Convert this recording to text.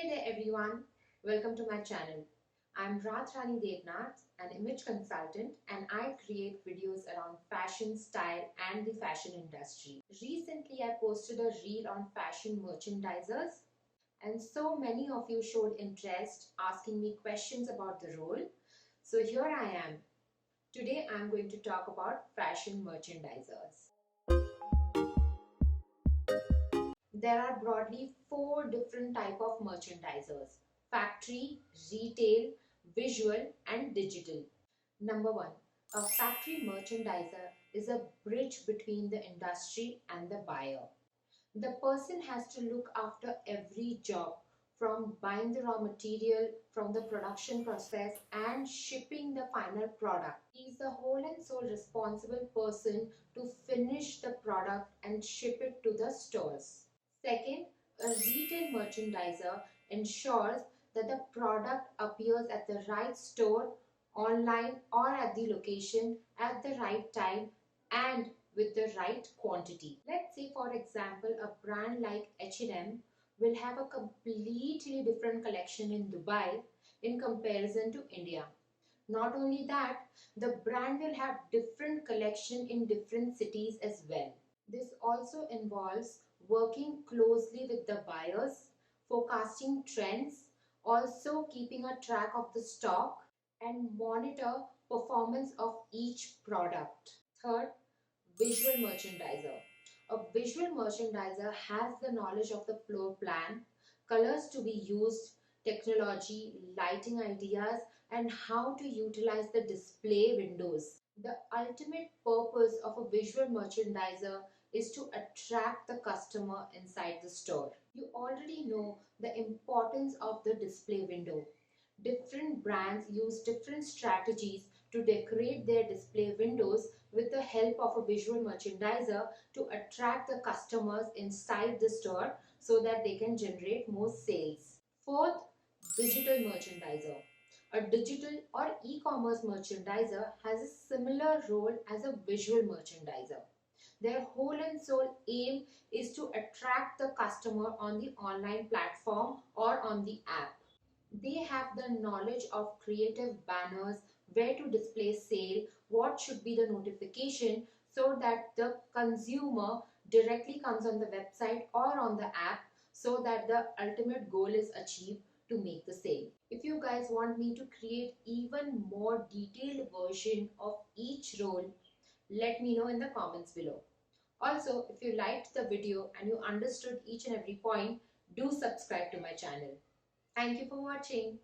Hey there everyone, welcome to my channel. I'm Raatrani Debnath, an image consultant, and I create videos around fashion, style and the fashion industry. Recently I posted a reel on fashion merchandisers and so many of you showed interest asking me questions about the role. So here I am. Today I'm going to talk about fashion merchandisers. There are broadly four different types of merchandisers: factory, retail, visual and digital. Number one, a factory merchandiser is a bridge between the industry and the buyer. The person has to look after every job, from buying the raw material, from the production process and shipping the final product. He is the whole and sole responsible person to finish the product and ship it to the stores. Second, a retail merchandiser ensures that the product appears at the right store, online or at the location at the right time and with the right quantity. Let's say for example a brand like H&M will have a completely different collection in Dubai in comparison to India. Not only that, the brand will have different collection in different cities as well. This also involves working closely with the buyers, forecasting trends, also keeping a track of the stock and monitor performance of each product. Third, visual merchandiser. A visual merchandiser has the knowledge of the floor plan, colors to be used, technology, lighting ideas, and how to utilize the display windows. The ultimate purpose of a visual merchandiser is to attract the customer inside the store. You already know the importance of the display window. Different brands use different strategies to decorate their display windows with the help of a visual merchandiser to attract the customers inside the store so that they can generate more sales. Fourth, digital merchandiser. A digital or e-commerce merchandiser has a similar role as a visual merchandiser. Their whole and sole aim is to attract the customer on the online platform or on the app. They have the knowledge of creative banners, where to display sale, what should be the notification so that the consumer directly comes on the website or on the app so that the ultimate goal is achieved to make the sale. If you guys want me to create even more detailed version of each role, let me know in the comments below. Also, if you liked the video and you understood each and every point, do subscribe to my channel. Thank you for watching.